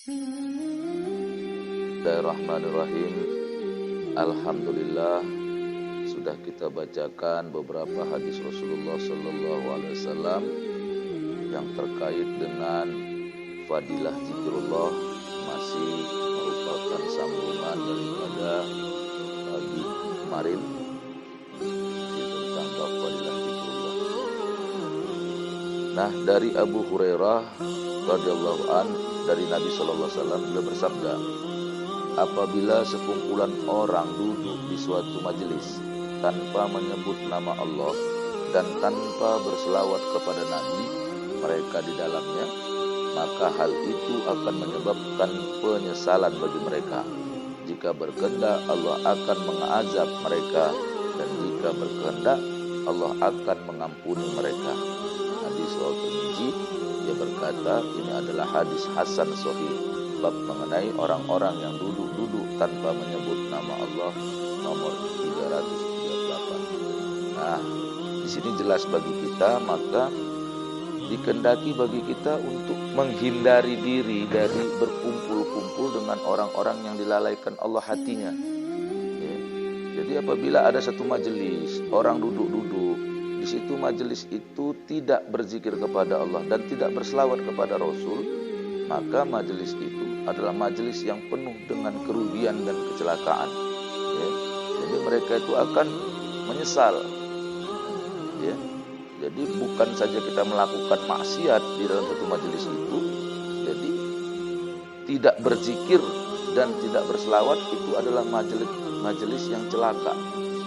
Bismillahirrahmanirrahim. Alhamdulillah, sudah kita bacakan beberapa hadis Rasulullah SAW yang terkait dengan fadilah zikrullah, masih merupakan sambungan daripada pagi kemarin tentang bab fadilah zikrullah. Nah, dari Abu Hurairah radhiyallahu an, dari Nabi SAW beliau bersabda, apabila sekumpulan orang duduk di suatu majelis tanpa menyebut nama Allah dan tanpa berselawat kepada Nabi mereka di dalamnya, maka hal itu akan menyebabkan penyesalan bagi mereka. Jika berkehendak, Allah akan mengazab mereka, dan jika berkehendak, Allah akan mengampuni mereka. Hadis riwayat Tirmidzi. Dia berkata, ini adalah hadis hasan sahih, bab mengenai orang-orang yang duduk-duduk tanpa menyebut nama Allah, nomor 338. Nah, di sini jelas bagi kita, maka dikehendaki bagi kita untuk menghindari diri dari berkumpul-kumpul dengan orang-orang yang dilalaikan Allah hatinya. Ya. Jadi apabila ada satu majelis, orang duduk-duduk, di situ majelis itu tidak berzikir kepada Allah dan tidak berselawat kepada Rasul, maka majelis itu adalah majelis yang penuh dengan kerugian dan kecelakaan. Ya. Jadi mereka itu akan menyesal. Ya. Jadi bukan saja kita melakukan maksiat di dalam satu majelis itu, jadi tidak berzikir dan tidak berselawat itu adalah majelis yang celaka,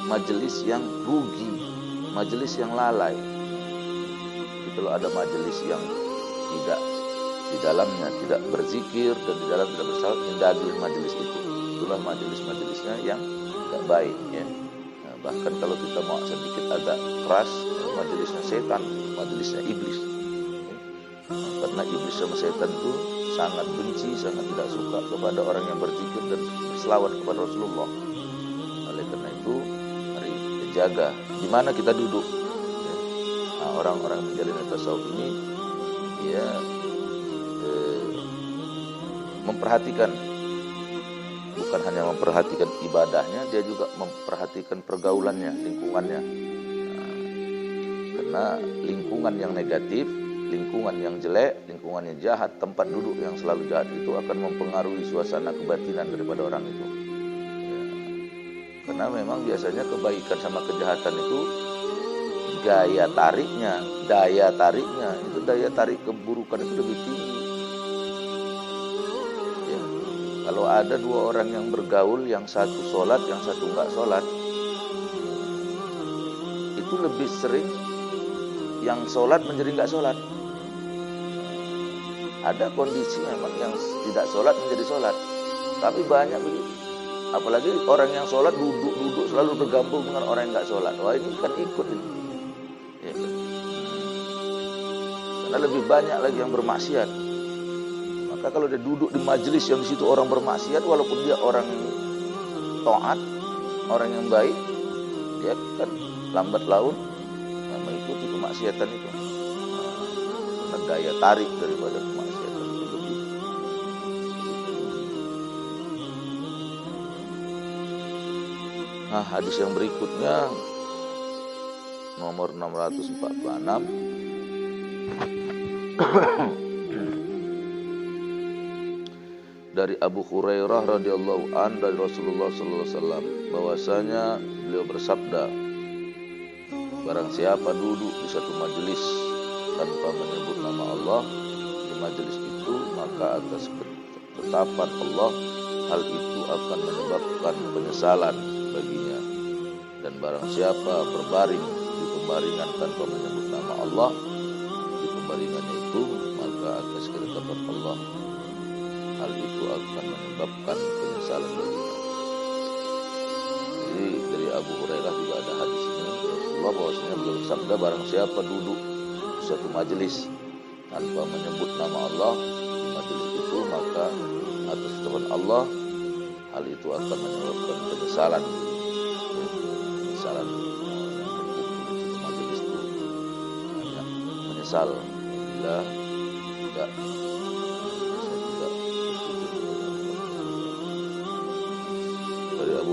majelis yang rugi, majelis yang lalai. Jadi kalau ada majelis yang tidak di dalamnya tidak berzikir dan di dalam tidak berselawat, hindari majelis itu. Itulah majelis-majelisnya yang tidak baik. Ya. Nah, bahkan kalau kita mau sedikit agak keras, majelisnya setan, majelisnya iblis. Ya. Nah, karena iblis sama setan itu sangat benci, sangat tidak suka kepada orang yang berzikir dan berselawat kepada Rasulullah. Oleh karena itu, mari kita jaga di mana kita duduk. Ya. Nah, orang-orang menjalani tasawuf ini, dia memperhatikan, bukan hanya memperhatikan ibadahnya, dia juga memperhatikan pergaulannya, lingkungannya. Nah, karena lingkungan yang negatif, lingkungan yang jelek, lingkungan yang jahat, tempat duduk yang selalu jahat itu akan mempengaruhi suasana kebatinan daripada orang itu. Ya. Karena memang biasanya kebaikan sama kejahatan itu daya tariknya itu daya tarik keburukan itu lebih tinggi. Ya. Kalau ada dua orang yang bergaul, yang satu sholat, yang satu enggak sholat, itu lebih sering yang sholat menjadi enggak sholat. Ada kondisi memang yang tidak sholat menjadi sholat, tapi banyak begitu. Apalagi orang yang sholat duduk selalu bergabung dengan orang yang enggak sholat. Wah, ini kan ikut ini. Ya. Karena lebih banyak lagi yang bermaksiat. Maka kalau dia duduk di majelis yang di situ orang bermaksiat, walaupun dia orang taat, orang yang baik, dia kan lambat laun mengikuti kemaksiatan itu. Karena daya tarik daripada kemaksiatan itu lebih. Nah, hadis yang berikutnya nomor 646 dari Abu Hurairah radhiyallahu an, dari Rasulullah sallallahu alaihi wasallam bahwasanya beliau bersabda, barang siapa duduk di satu majelis tanpa menyebut nama Allah di majelis itu, maka atas ketetapan Allah hal itu akan menyebabkan penyesalan baginya. Dan barang siapa berbaring di pembaringan tanpa menyebut nama Allah di pembaringannya itu, maka atas ketetapan Allah hal itu akan menyebabkan penyesalan baginya. Jadi dari Abu Hurairah juga ada hadis ini, Rasulullah bahwasanya beliau bersabda, barang siapa duduk di suatu majelis tanpa menyebut nama Allah di majelis itu, maka atas ketetapan Allah hal itu akan menyebabkan penyesalan. Penyesalan yang berkumpul di suatu majelis itu menyesal bila tidak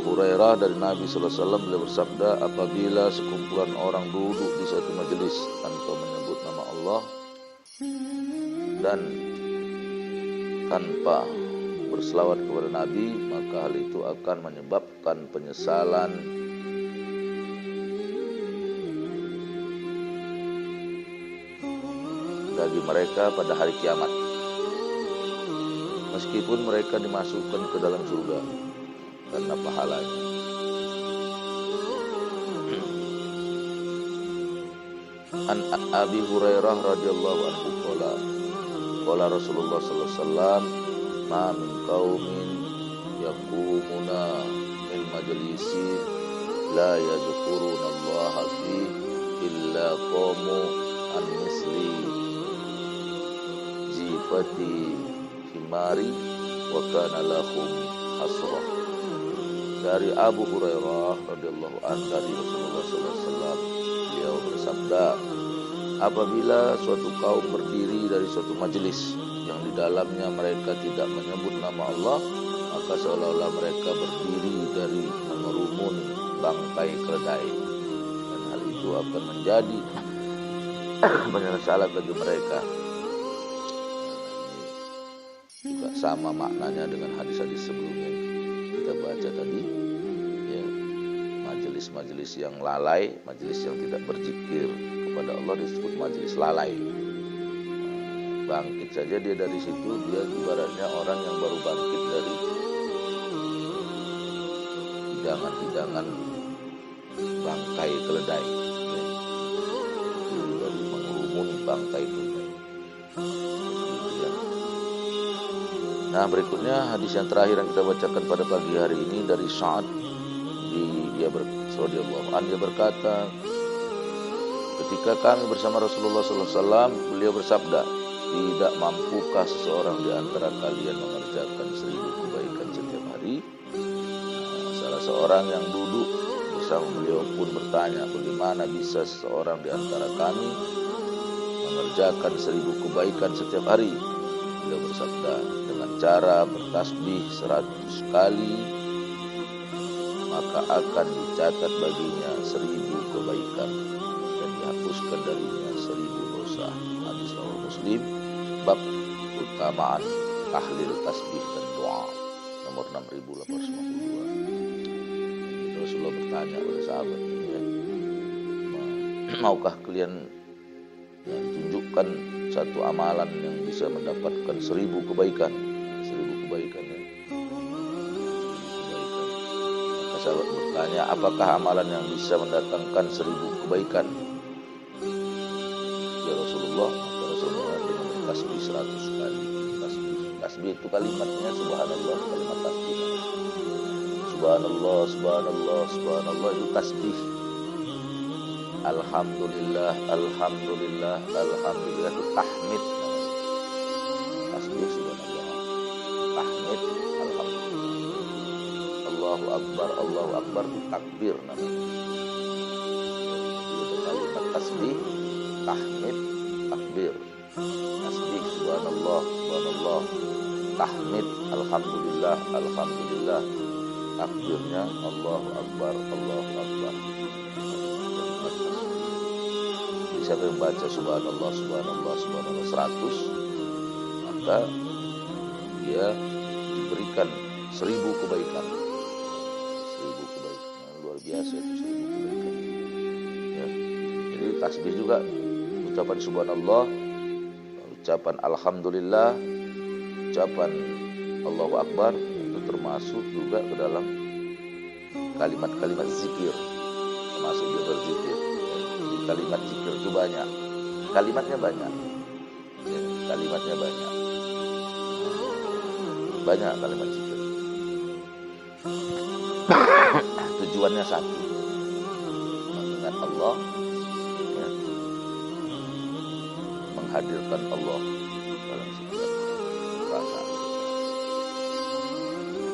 Hurairah dari Nabi sallallahu alaihi wasallam beliau bersabda, apabila sekumpulan orang duduk di satu majelis tanpa menyebut nama Allah dan tanpa berselawat kepada Nabi, maka hal itu akan menyebabkan penyesalan bagi mereka pada hari kiamat, meskipun mereka dimasukkan ke dalam surga karena pahalanya. An Abi Hurairah radhiyallahu anhu qala Rasulullah sallallahu alaihi wasallam, ma min qaumin yaqumuna min majlisi la yadhkuruna Allah fi illa qamu an misli jifati himari wa kana lahum hasrah. Dari Abu Hurairah radhiyallahu anhu dari Rasulullah sallallahu alaihi wasallam, beliau bersabda, apabila suatu kaum berdiri dari suatu majelis yang di dalamnya mereka tidak menyebut nama Allah, maka seolah-olah mereka berdiri dari mengerumuni bangkai keledai, dan hal itu akan menjadi penyesalan bagi mereka. Ini juga sama maknanya dengan hadis-hadis sebelumnya kita baca tadi, ya, majelis-majelis yang lalai, majelis yang tidak berzikir kepada Allah disebut majelis lalai. Bangkit saja dia dari situ, dia ibaratnya orang yang baru bangkit dari hidangan-hidangan bangkai keledai, ya. Dari mengurumuni bangkai keledai. Ya. Nah, berikutnya hadis yang terakhir yang kita bacakan pada pagi hari ini dari Sa'ad radhiyallahu anhu, dia berkata, ketika kami bersama Rasulullah sallallahu alaihi wasallam, beliau bersabda, tidak mampukah seseorang di antara kalian mengerjakan 1000 kebaikan setiap hari? Salah seorang yang duduk bersama beliau pun bertanya, bagaimana bisa seseorang di antara kami mengerjakan 1000 kebaikan setiap hari? Beliau bersabda, dengan cara bertasbih 100 kali, maka akan dicatat baginya 1000 kebaikan dan dihapuskan darinya 1000 dosa. Hadis riwayat Muslim, bab keutamaan tahlil, tasbih dan doa, nomor 6852. Rasulullah bertanya kepada sahabat, ya, maukah kalian tunjukkan satu amalan yang bisa mendapatkan 1000 kebaikan? 1000 kebaikan, ya. 1000 kebaikan. Maka sahabat bertanya, apakah amalan yang bisa mendatangkan 1000 kebaikan? Ya Rasulullah, maka Rasulullah dengan tasbih 100 kali. Tasbih itu kalimatnya subhanallah, kalimat tasbih. Subhanallah, subhanallah, subhanallah itu tasbih. Alhamdulillah, alhamdulillah, alhamdulillah itu tahmid. Tasbih subhanallah, tahmid, alhamdulillah. Allahu akbar itu takbir namanya. Itu kalimat tasbih, tahmid, takbir. Tasbih subhanallah, subhanallah, tahmid, alhamdulillah, alhamdulillah, takbirnya Allahu akbar, Allahu akbar. Jadi siapa yang baca subhanallah, subhanallah, subhanallah 100, maka dia diberikan 1000 kebaikan. 1000 kebaikan, luar biasa itu 1000 kebaikan. Ya. Jadi tasbih juga, ucapan subhanallah, ucapan alhamdulillah, ucapan Allahu akbar, itu termasuk juga ke dalam kalimat-kalimat zikir, termasuk dia berzikir. Jadi kalimat zikir itu banyak, kalimatnya banyak, ya, kalimatnya banyak, banyak kalimat zikir. Tujuannya satu, mengingat Allah, ya, menghadirkan Allah dalam setiap perasaan.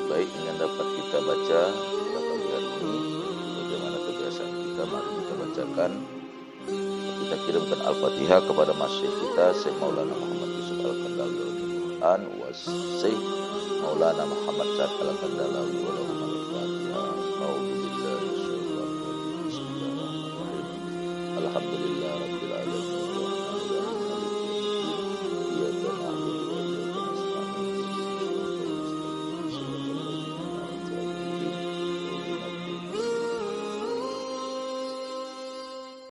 Baik, yang dapat kita baca pada pagi hari ini, bagaimana kebiasaan kita, mari kita bacakan, kita kirimkan Al-Fatihah kepada Masyaikh kita, Syekh Maulana Muhammad Yusuf Al-Kandalawi wa Syekh Maulana Muhammad Sa'ad Al-Kandalawi wa